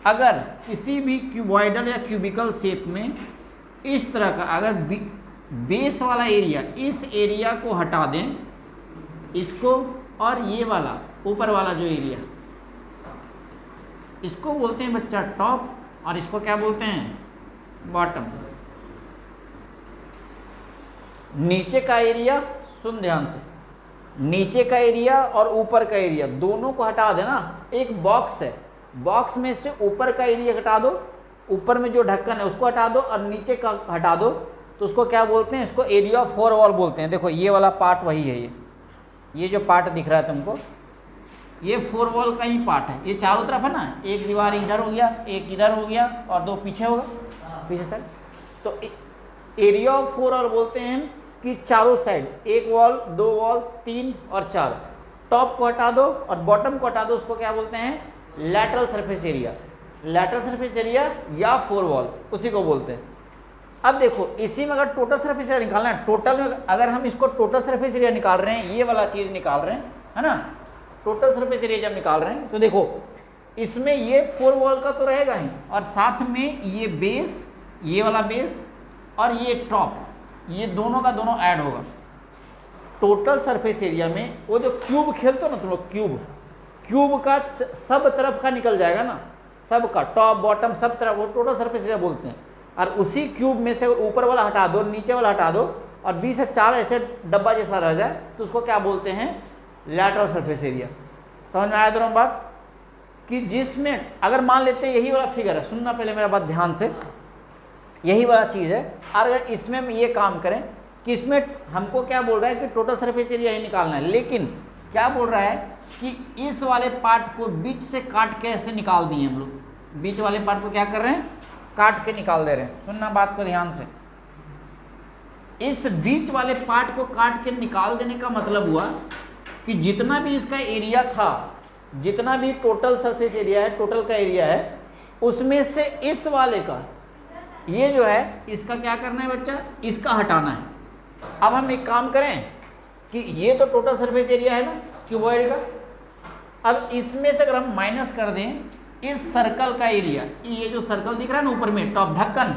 अगर किसी भी क्यूबॉइडल या क्यूबिकल शेप में इस तरह का अगर बेस वाला एरिया, इस एरिया को हटा दें, इसको, और ये वाला ऊपर वाला जो एरिया, इसको बोलते हैं बच्चा टॉप, और इसको क्या बोलते हैं बॉटम। नीचे का एरिया, सुन ध्यान से, नीचे का एरिया और ऊपर का एरिया दोनों को हटा देना। एक बॉक्स है, बॉक्स में से ऊपर का एरिया हटा दो, ऊपर में जो ढक्कन है उसको हटा दो, और नीचे का हटा दो, तो उसको क्या बोलते हैं, इसको एरिया ऑफ फोर वॉल बोलते हैं। देखो ये वाला पार्ट वही है, ये जो पार्ट दिख रहा है तुमको, ये फोर वॉल का ही पार्ट है। ये चारों तरफ है ना, एक दीवार इधर हो गया, एक इधर हो गया, और दो पीछे होगा, पीछे साइड। तो एरिया ऑफ फोर वॉल बोलते हैं कि चारों साइड, एक वॉल, दो वॉल, तीन और चार। टॉप को हटा दो और बॉटम को हटा दो, उसको क्या बोलते हैं lateral surface area. Lateral surface area या फोर वॉल, उसी को बोलते हैं। अब देखो इसी में अगर टोटल सरफेस एरिया निकालना है, टोटल में अगर हम इसको टोटल सरफेस एरिया निकाल रहे हैं, ये वाला चीज निकाल रहे हैं, है ना, टोटल सरफेस एरिया जब निकाल रहे हैं, तो देखो इसमें ये फोर वॉल का तो रहेगा ही, और साथ में ये बेस, ये वाला बेस और ये टॉप, ये दोनों का दोनों ऐड होगा। टोटल सरफेस एरिया में वो जो क्यूब खेलते हो ना तुम लोग, क्यूब का सब तरफ का निकल जाएगा ना, सब का टॉप बॉटम सब तरफ, वो टोटल सरफेस एरिया बोलते हैं। और उसी क्यूब में से ऊपर वाला हटा दो, नीचे वाला हटा दो, और 20 से 4 ऐसे डब्बा जैसा रह जाए, तो उसको क्या बोलते हैं लैटरल सरफेस एरिया। समझ में आया दोनों बात, कि जिसमें अगर मान लेते हैं यही वाला फिगर है, सुनना पहले मेरा बात ध्यान से, यही वाला चीज़ है, और अगर इसमें हम ये काम करें कि इसमें हमको क्या बोल रहा है कि टोटल सरफेस एरिया ही निकालना है, लेकिन क्या बोल रहा है कि इस वाले पार्ट को बीच से काट के ऐसे निकाल दिए हम लोग, बीच वाले पार्ट को क्या कर रहे हैं काट के निकाल दे रहे हैं। सुनना बात को ध्यान से, इस बीच वाले पार्ट को काट के निकाल देने का मतलब हुआ कि जितना भी इसका एरिया था, जितना भी टोटल सरफेस एरिया है, टोटल का एरिया है, उसमें से इस वाले का, ये जो है इसका क्या करना है बच्चा, इसका हटाना है। अब हम एक काम करें कि ये तो टोटल सरफेस एरिया है ना क्यूबॉइड का, अब इसमें से अगर हम माइनस कर दें इस सर्कल का एरिया, ये जो सर्कल दिख रहा है ना ऊपर में टॉप ढक्कन,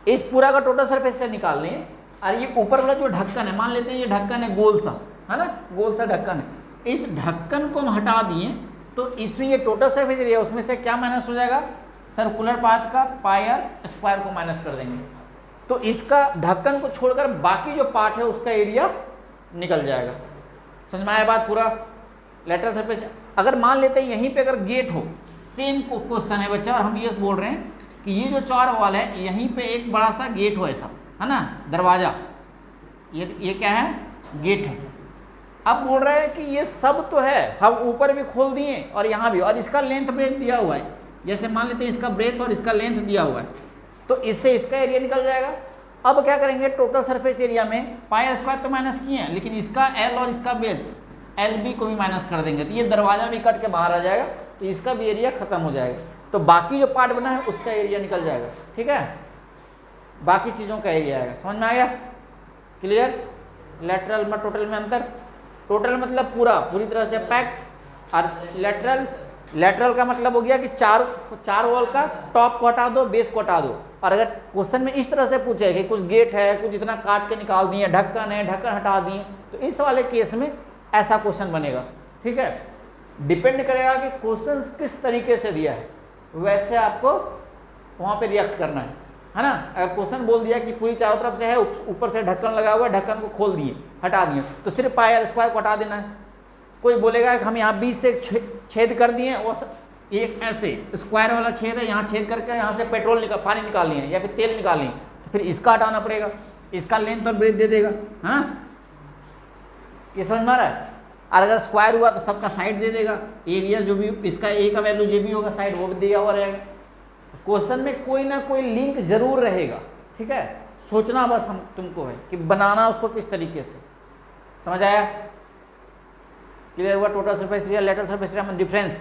इस पूरा का टोटल सरफेस से निकाल लें, और ये ऊपर वाला जो ढक्कन है, मान लेते हैं ये ढक्कन है गोल सा, है ना, गोल सा ढक्कन है, इस ढक्कन को हम हटा दिए, तो इसमें ये टोटल सरफेस एरिया, उसमें से क्या माइनस हो जाएगा, सर्कुलर पार्ट का पाई आर स्क्वायर को माइनस कर देंगे, तो इसका ढक्कन को छोड़कर बाकी जो पार्ट है उसका एरिया निकल जाएगा। समझ में आया बात पूरा। लेटरल सरफेस, अगर मान लेते हैं यहीं पे अगर गेट हो, सेम क्वेश्चन है बच्चा, और हम ये बोल रहे हैं कि ये जो चार वॉल है, यहीं पे एक बड़ा सा गेट हो ऐसा, है ना, दरवाजा, ये क्या है गेट है। अब बोल रहे हैं कि ये सब तो है, हम ऊपर भी खोल दिए और यहाँ भी, और इसका लेंथ ब्रेथ दिया हुआ है, जैसे मान लेते हैं इसका ब्रेथ और इसका लेंथ दिया हुआ है, तो इससे इसका एरिया निकल जाएगा। अब क्या करेंगे, टोटल सरफेस एरिया में पाई आर स्क्वायर तो माइनस किए हैं, लेकिन इसका एल और इसका ब्रेथ एल बी को भी माइनस कर देंगे, तो ये दरवाजा भी कट के बाहर आ जाएगा, तो इसका भी एरिया खत्म हो जाएगा, तो बाकी जो पार्ट बना है उसका एरिया निकल जाएगा। ठीक है, बाकी चीज़ों का एरिया आएगा। समझ में आ गया, क्लियर। लेटरल में टोटल में अंतर, टोटल मतलब पूरा, पूरी तरह से पैक, और लेटरल का मतलब हो गया कि चार वॉल का टॉप को हटा दो, बेस को हटा दो। और अगर क्वेश्चन में इस तरह से पूछे कि कुछ गेट है, कुछ इतना काट के निकाल दिए, ढक्कन है, ढक्कन हटा दिए, तो इस वाले केस में ऐसा क्वेश्चन बनेगा। ठीक है, डिपेंड करेगा कि क्वेश्चन किस तरीके से दिया है, वैसे आपको वहाँ पे रिएक्ट करना है ना। अगर क्वेश्चन बोल दिया कि पूरी चारों तरफ से है, ऊपर से ढक्कन लगा हुआ है, ढक्कन को खोल दिए, हटा दिए, तो सिर्फ पाई आर स्क्वायर को हटा देना है। कोई बोलेगा कि हम यहाँ बीच से छेद कर दिए, वो एक ऐसे स्क्वायर वाला छेद है, यहाँ छेद करके यहाँ से पेट्रोल पानी निकाल लिए या फिर तेल निकाल लिए, तो फिर इसका हटाना पड़ेगा, इसका लेंथ और ब्रेथ दे देगा, है ना। ये समझ में आ रहा है। और अगर स्क्वायर हुआ तो सबका साइड दे देगा, एरिया जो भी इसका ए का वैल्यू जो भी होगा साइड वो भी दिया हुआ रहेगा। क्वेश्चन में कोई ना कोई लिंक जरूर रहेगा। ठीक है, सोचना बस हम तुमको है कि बनाना उसको किस तरीके से। समझ आया, क्लियर हुआ। Total surface area, lateral surface area में डिफरेंस।